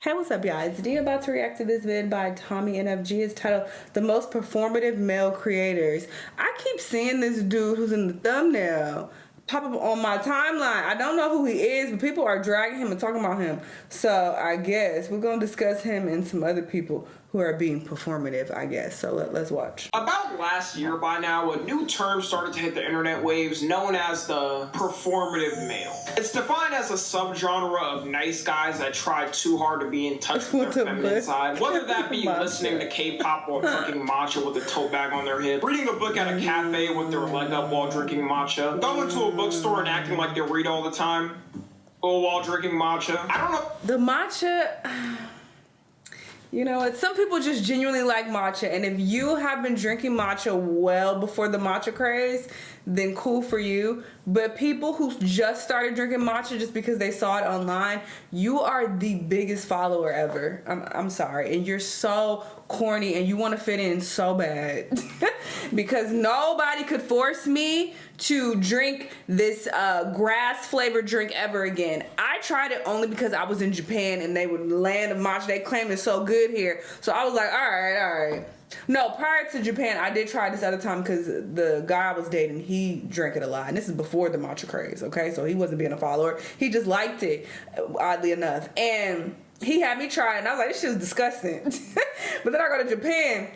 Hey, what's up, y'all? It's D about to react to this vid by Tommy NFG. It's titled The Most Performative Male Creators. I keep seeing this dude who's in the thumbnail pop up on my timeline. I don't know who he is, but people are dragging him and talking about him. So I guess we're going to discuss him and some other people who are being performative, I guess. So let's watch. About last year by now, a new term started to hit the internet waves known as the performative male. It's defined as a subgenre of nice guys that try too hard to be in touch with their feminine side, whether that be listening to K-pop while drinking matcha with a tote bag on their head, reading a book at a cafe with their leg up while drinking matcha, going to a bookstore and acting like they read all the time, or while drinking matcha. I don't know. The matcha... You know what? Some people just genuinely like matcha, and if you have been drinking matcha well before the matcha craze, then cool for you. But people who just started drinking matcha just because they saw it online, you are the biggest follower ever. I'm sorry, and you're so corny, and you want to fit in so bad because nobody could force me to drink this grass flavored drink ever again. I tried it only because I was in Japan and they would land of matcha. They claimed it's so good here, so I was like, all right. No, prior to Japan, I did try this other time because the guy I was dating, he drank it a lot. And this is before the matcha craze, okay? So he wasn't being a follower. He just liked it, oddly enough. And he had me try it, and I was like, this shit's disgusting. But then I go to Japan,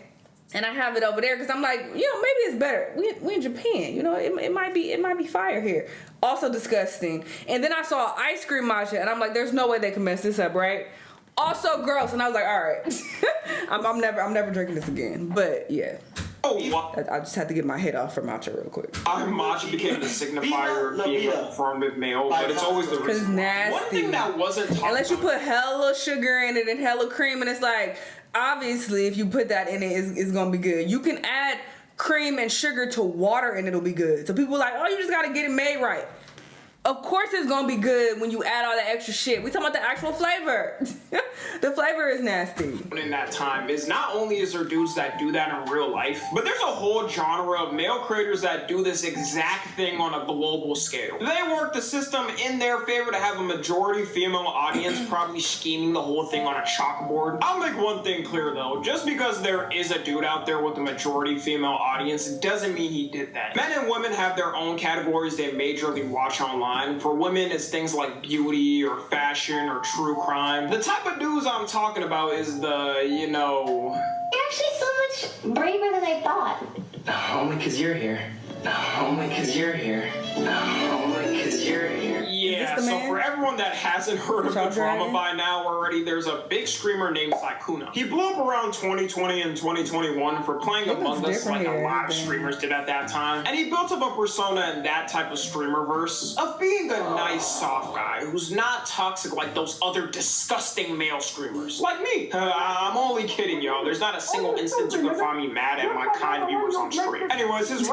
and I have it over there because I'm like, maybe it's better. We in Japan, it might be fire here. Also disgusting. And then I saw ice cream matcha, and I'm like, there's no way they can mess this up, right? Also gross, and I was like, all right, I'm never drinking this again. But yeah, I just had to get my head off for matcha real quick. Matcha became the signifier of being a performative male, but it's always the reason. It's nasty. One thing that wasn't talked unless you put hella sugar in it and hella cream, and it's like, obviously, if you put that in it, it's gonna be good. You can add cream and sugar to water, and it'll be good. So people are like, oh, you just gotta get it made right. Of course it's gonna be good when you add all that extra shit. We talking about the actual flavor. The flavor is nasty. In that time is not only is there dudes that do that in real life, but there's a whole genre of male creators that do this exact thing on a global scale. They work the system in their favor to have a majority female audience, probably scheming the whole thing on a chalkboard. I'll make one thing clear though, just because there is a dude out there with a majority female audience doesn't mean he did that. Men and women have their own categories they majorly watch online. For women, it's things like beauty or fashion or true crime. The type of dudes I'm talking about is the, You're actually so much braver than I thought. Only because you're here. Only because you're here. Only because you're here. Yeah, so for everyone that hasn't heard of the drama by now already, there's a big streamer named Sykkuno. He blew up around 2020 and 2021 for playing Among Us like a lot of streamers did at that time. And he built up a persona in that type of streamerverse of being a nice, soft guy who's not toxic like those other disgusting male streamers. Like me. I'm only kidding, y'all. There's not a single instance you can find me mad at my kind viewers on stream. Anyways, his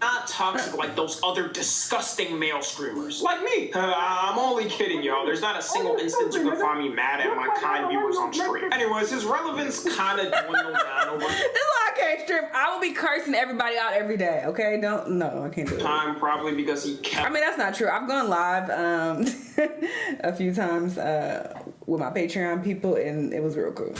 not toxic like those other disgusting male streamers. Like me. I'm only kidding, y'all. There's not a single instance you can find me mad at my kind viewers on stream. Anyways, his relevance kind of dwindled down over. This is why I can't stream. I will be cursing everybody out every day, okay? No, I can't do it. Time, probably because he kept... I mean, that's not true. I've gone live a few times with my Patreon people, and it was real cool.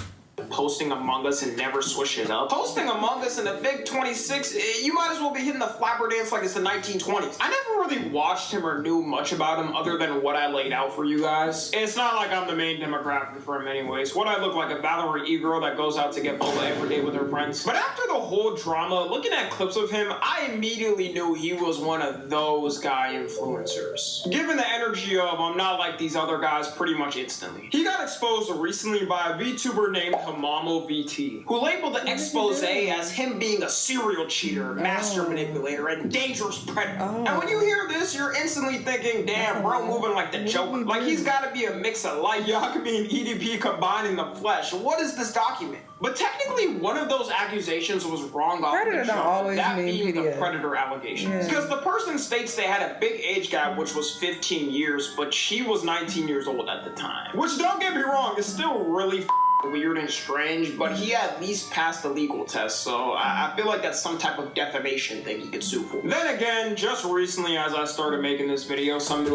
Posting Among Us and never switch it up. Posting Among Us in the Big 26, you might as well be hitting the flapper dance like it's the 1920s. I never really watched him or knew much about him other than what I laid out for you guys. It's not like I'm the main demographic for him anyways. What I look like, a Valorant e-girl that goes out to get boba every day with her friends. But after the whole drama, looking at clips of him, I immediately knew he was one of those guy influencers. Given the energy of I'm not like these other guys pretty much instantly. He got exposed recently by a VTuber named Mamo VT, who labeled the expose as him being a serial cheater, master manipulator, and dangerous predator. And when you hear this, you're instantly thinking, damn, bro, moving like the Joker. Like he's gotta be a mix of light Yakubi and EDP combined in the flesh. What is this document? But technically, one of those accusations was wrong off the jump, that being the predator allegations. Because the person states they had a big age gap, which was 15 years, but she was 19 years old at the time. Which, don't get me wrong, is still really weird and strange, but he at least passed the legal test, so I feel like that's some type of defamation thing he could sue for. Then again, just recently as I started making this video, some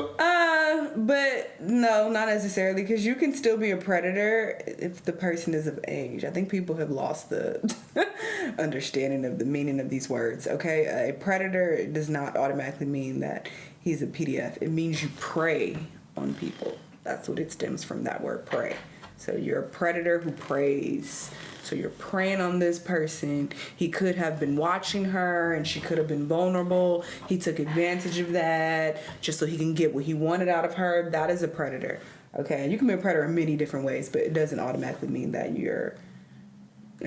But no, not necessarily, because you can still be a predator if the person is of age. I think people have lost the understanding of the meaning of these words, okay? A predator does not automatically mean that he's a PDF. It means you prey on people. That's what it stems from, that word, prey. So you're a predator who preys. So you're preying on this person. He could have been watching her and she could have been vulnerable. He took advantage of that just so he can get what he wanted out of her. That is a predator. Okay, you can be a predator in many different ways, but it doesn't automatically mean that you're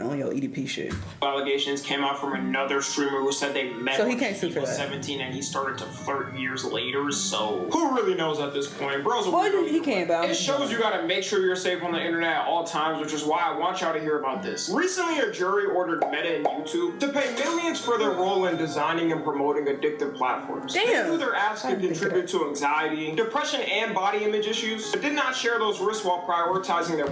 on your EDP shit. Allegations came out from another streamer who said they met So he when can't sue he for was that. 17 and he started to flirt years later, so who really knows at this point? Bro's a Well, weirdo he either can't, way. but It shows you gotta make sure you're safe on the internet at all times, which is why I want y'all to hear about this. Recently, a jury ordered Meta and YouTube to pay millions for their role in designing and promoting addictive platforms. Damn. They knew their apps could contribute to anxiety, depression, and body image issues, but did not share those risks while prioritizing their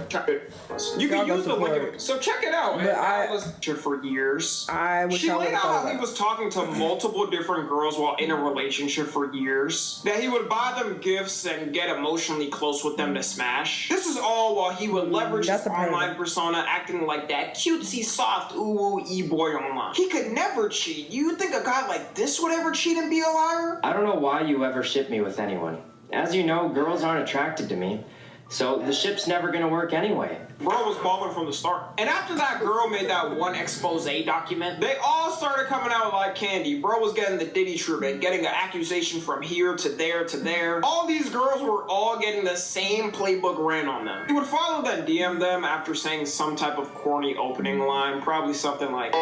You can use the link. So check it out. But I was for years. I wish She I laid would've out thought how of he that. was talking to multiple different girls while in a relationship for years. That he would buy them gifts and get emotionally close with them to smash. This is all while he would leverage That's his a predator. online persona, acting like that cutesy, soft, ooh e-boy online. He could never cheat. You think a guy like this would ever cheat and be a liar? I don't know why you ever ship me with anyone. As you know, girls aren't attracted to me, so the ship's never gonna work anyway. Bro was balling from the start. And after that girl made that one expose document, they all started coming out like candy. Bro was getting the Diddy treatment, getting an accusation from here to there to there. All these girls were all getting the same playbook ran on them. He would follow then DM them after saying some type of corny opening line, probably something like,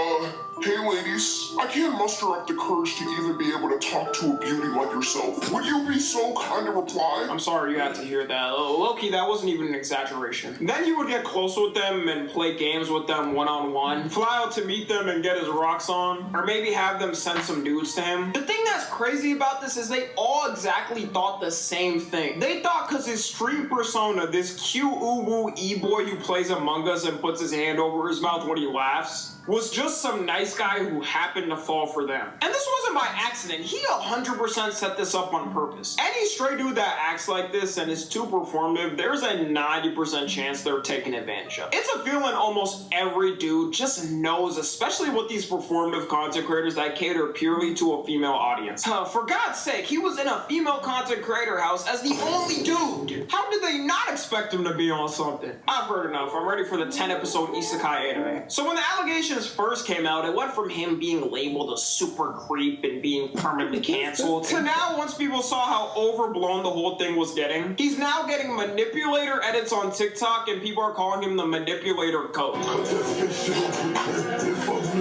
Hey ladies, I can't muster up the courage to even be able to talk to a beauty like yourself. Would you be so kind to reply? I'm sorry you had to hear that. Low-key, that wasn't even an exaggeration. Then he would get close with them and play games with them one-on-one, fly out to meet them and get his rocks on, or maybe have them send some dudes to him. The thing that's crazy about this is they all exactly thought the same thing. They thought because his stream persona, this cute ooh-woo e-boy who plays Among Us and puts his hand over his mouth when he laughs, was just some nice guy who happened to fall for them. And this wasn't by accident. He 100% set this up on purpose. Any stray dude that acts like this and is too performative, there's a 90% chance they're taking advantage of. It's a feeling almost every dude just knows, especially with these performative content creators that cater purely to a female audience. For God's sake, he was in a female content creator house as the only dude. How did they not expect him to be on something? I've heard enough. I'm ready for the 10-episode isekai anime. So when the allegations first came out, it went from him being labeled a super creep and being permanently canceled to now, once people saw how overblown the whole thing was getting, he's now getting manipulator edits on TikTok and people are calling him the manipulator goat.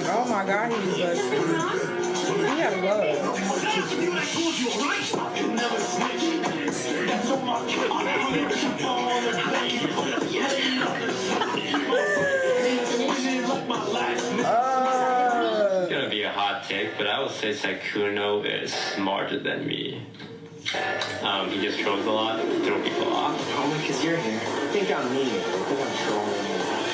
Oh my god, he's busted. He had It's gonna be a hot take, but I would say Sykkuno is smarter than me. He just trolls a lot, throw people off. Only because you're here. Think I'm mean, think I'm trolling.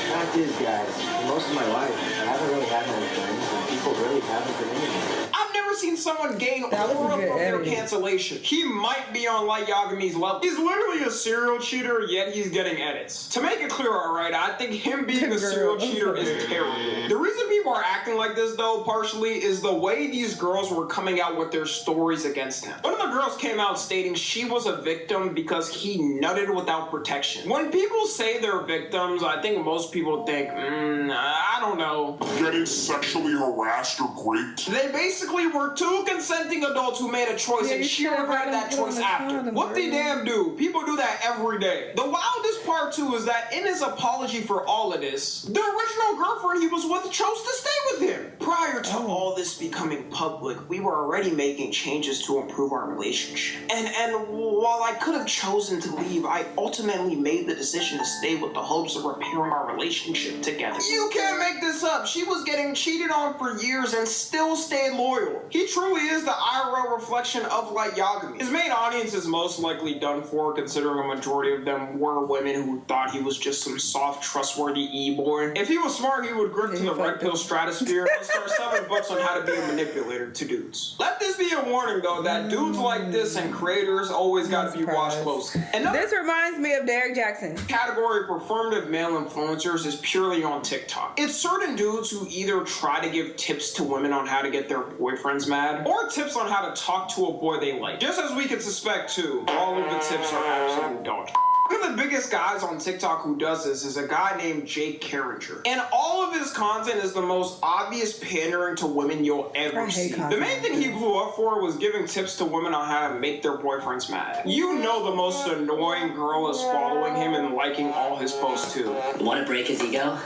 Fact is, guys, most of my life, I haven't really had many friends, and people really haven't been into me. I've never seen someone gain That was a aura good from their edit. cancellation. He might be on Light Yagami's level. He's literally a serial cheater, yet he's getting edits. To make it clear, alright, I think him being a serial cheater is terrible. The reason people are acting like this, though, partially, is the way these girls were coming out with their stories against him. One of the girls came out stating she was a victim because he nutted without protection. When people say they're victims, I think most people think, I don't know. Getting sexually harassed or raped? They basically were two consenting adults who made a choice, Yeah, and you she should've regretted let that him put choice on the after. condom, What they bro. damn do? People do that every day. The wildest part, too, is that in his apology for all of this, the original girlfriend he was with chose to stay with him. Prior to all this becoming public, we were already making changes to improve our relationship. And while I could have chosen to leave, I ultimately made the decision to stay with the hopes of repairing our relationship together. You can't make this up. She was getting cheated on for years and still stayed loyal. He truly is the IRL reflection of Light Yagami. His main audience is most likely done for, considering a majority of them were women who thought he was just some soft, trustworthy e-boy. If he was smart, he would grip to the red pill stratosphere and start are 7 books on how to be a manipulator to dudes. Let this be a warning, though, that dudes like this and creators always got to be watched closely. This reminds me of Derek Jackson. Category performative male influencers is purely on TikTok. It's certain dudes who either try to give tips to women on how to get their boyfriends mad, or tips on how to talk to a boy they like. Just as we could suspect, too, all of the tips are absolute dog. One of the biggest guys on TikTok who does this is a guy named Jake Carringer. And all of his content is the most obvious pandering to women you'll ever see. The main thing he blew up for was giving tips to women on how to make their boyfriends mad. You know the most annoying girl is following him and liking all his posts too. Want to break his ego?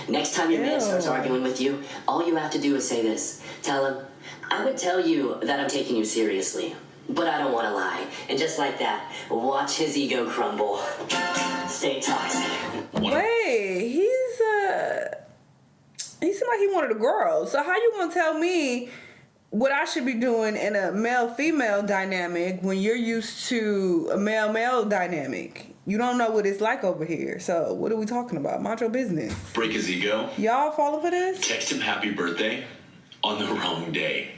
Next time your man starts arguing with you, all you have to do is say this. Tell him, I would tell you that I'm taking you seriously, but I don't want to lie. And just like that, watch his ego crumble. Stay toxic. Wait, he seemed like he wanted a girl. So how you gonna tell me what I should be doing in a male-female dynamic when you're used to a male-male dynamic? You don't know what it's like over here. So what are we talking about? Mind your business. Break his ego. Y'all falling for this? Text him happy birthday on the wrong day.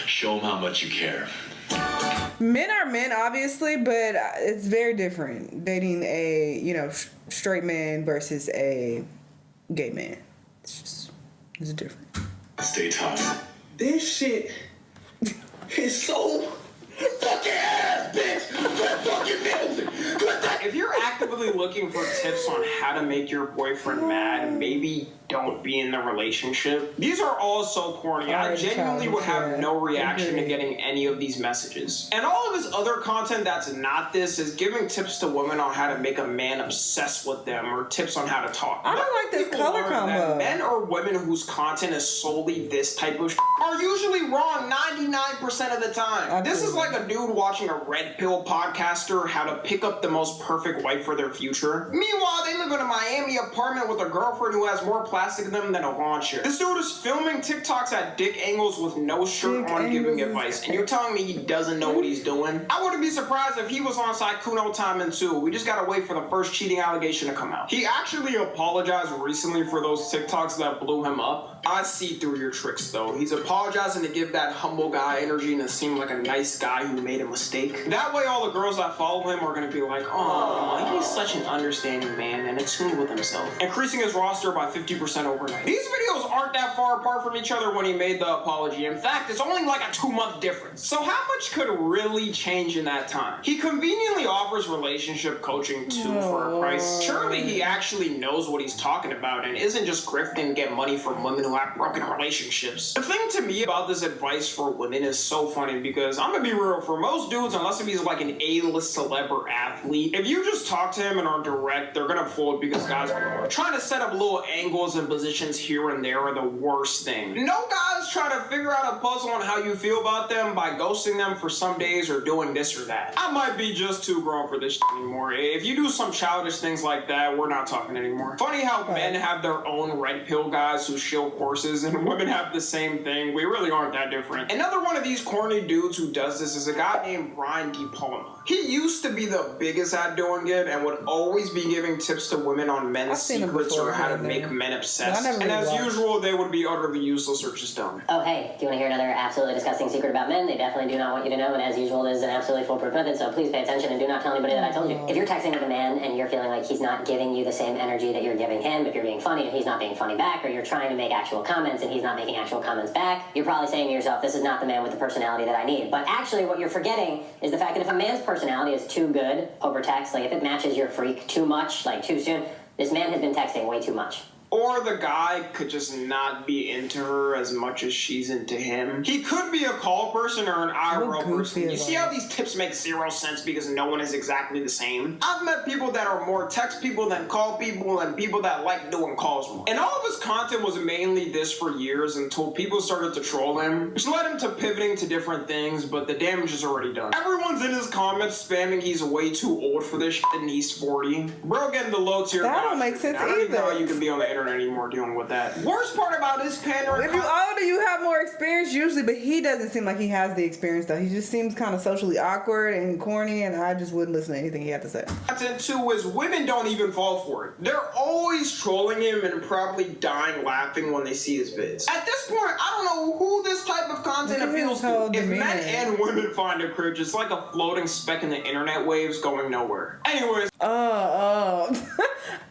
Show him how much you care. Men are men, obviously, but it's very different dating a, straight man versus a gay man. It's different. Stay toxic. This shit is so fucking ass, bitch. Good fucking music. If you're actively looking for tips on how to make your boyfriend mad, maybe don't be in the relationship. These are all so corny. I genuinely would have no reaction to getting any of these messages. And all of his other content that's not this is giving tips to women on how to make a man obsessed with them or tips on how to talk. I don't like this color combo. Men or women whose content is solely this type of are usually wrong 99% of the time. This is like a dude watching a red pill podcaster how to pick up the most perfect wife for their future. Meanwhile, they live in a Miami apartment with a girlfriend who has more plastic in them than a lawn chair. This dude is filming TikToks at dick angles with no shirt on giving advice, and you're telling me he doesn't know what he's doing? I wouldn't be surprised if he was on Sykkuno timing too. We just gotta wait for the first cheating allegation to come out. He actually apologized recently for those TikToks that blew him up. I see through your tricks though. He's apologizing to give that humble guy energy and to seem like a nice guy who made a mistake. That way all the girls that follow him are gonna be like, oh, he's such an understanding man and attuned with himself. Increasing his roster by 50% overnight. These videos aren't that far apart from each other when he made the apology. In fact, it's only like a 2-month difference. So how much could really change in that time? He conveniently offers relationship coaching too for a price. Surely he actually knows what he's talking about and isn't just grifting to get money from women who have broken relationships. The thing to me about this advice for women is so funny because I'm gonna be real, for most dudes, unless if he's like an A-list celeb or athlete, if you just talk to him and are direct, they're gonna fold because guys are trying to set up little angles and positions here and there are the worst thing. No guys try to figure out a puzzle on how you feel about them by ghosting them for some days or doing this or that. I might be just too grown for this anymore. If you do some childish things like that, we're not talking anymore. Funny how men have their own red pill guys who shill courses and women have the same thing. We really aren't that different. Another one of these corny dudes who does this is a guy named Brian Dealma. He used to be the biggest at doing it and would always be giving tips to women on men's secrets or how to make men obsessed. And as usual, they would be utterly useless or just dumb. Oh, hey, do you want to hear another absolutely disgusting secret about men? They definitely do not want you to know, and as usual, it is an absolutely foolproof method, so please pay attention and do not tell anybody that I told you. If you're texting with a man and you're feeling like he's not giving you the same energy that you're giving him, if you're being funny and he's not being funny back, or you're trying to make actual comments and he's not making actual comments back, you're probably saying to yourself, this is not the man with the personality that I need. But actually, what you're forgetting is the fact that if a man's personality is too good over text, like if it matches your freak too much, like too soon, this man has been texting way too much. Or the guy could just not be into her as much as she's into him. He could be a call person or an IRL person. You see how these tips make zero sense because no one is exactly the same? I've met people that are more text people than call people and people that like doing calls more. And all of his content was mainly this for years until people started to troll him, which led him to pivoting to different things, but the damage is already done. Everyone's in his comments spamming he's way too old for this shit and he's 40. Bro getting the low tier. That don't make sense either. I don't even know how you can be on the internet pandering anymore dealing with that. Worst part about his pandering. If you older, you have more experience usually, but he doesn't seem like he has the experience though. He just seems kind of socially awkward and corny, and I just wouldn't listen to anything he had to say. Content too is women don't even fall for it. They're always trolling him and probably dying laughing when they see his vids. At this point, I don't know who this type of content appeals to. If men and women find it cringe, it's like a floating speck in the internet waves going nowhere. Anyways.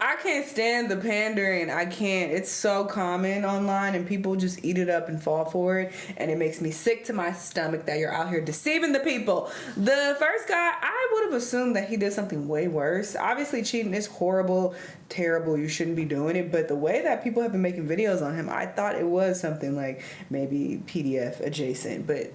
I can't stand the pandering. I can't. It's so common online and people just eat it up and fall for it. And it makes me sick to my stomach that you're out here deceiving the people. The first guy, I would have assumed that he did something way worse. Obviously, cheating is horrible, terrible. You shouldn't be doing it. But the way that people have been making videos on him, I thought it was something like maybe PDF adjacent. But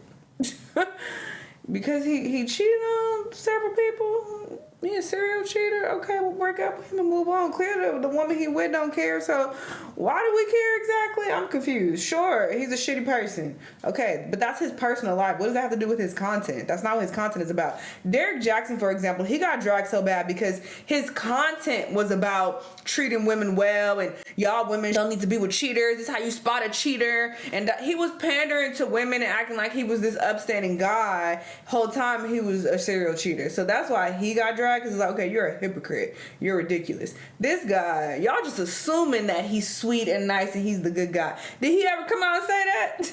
because he cheated on several people. He a serial cheater? Okay, we'll break up with him and move on. Clearly, the woman he with don't care, so why do we care exactly? I'm confused. Sure, he's a shitty person. Okay, but that's his personal life. What does that have to do with his content? That's not what his content is about. Derek Jackson, for example, he got dragged so bad because his content was about treating women well and y'all women don't need to be with cheaters. This is how you spot a cheater. And he was pandering to women and acting like he was this upstanding guy. Whole time he was a serial cheater. So that's why he got dragged. Because it's like, okay, you're a hypocrite. You're ridiculous. This guy, y'all just assuming that he's sweet and nice and he's the good guy. Did he ever come out and say that?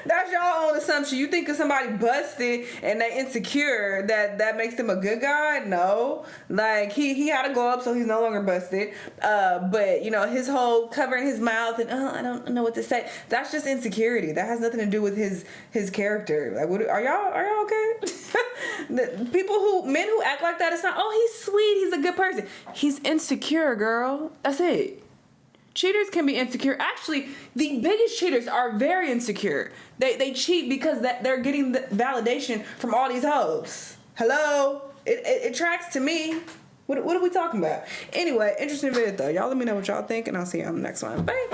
That's y'all own assumption. You think if somebody busted and they insecure that makes them a good guy? No. Like, he had to go up so he's no longer busted. But, you know, his whole covering his mouth and, I don't know what to say. That's just insecurity. That has nothing to do with his character. Like, what, are y'all okay? Men who act like that, it's not, oh, he's sweet, he's a good person. He's insecure, girl. That's it. Cheaters can be insecure. Actually, the biggest cheaters are very insecure. They cheat because they're getting the validation from all these hoes. Hello? It tracks to me. What are we talking about? Anyway, interesting video though. Y'all let me know what y'all think, and I'll see you on the next one. Bye.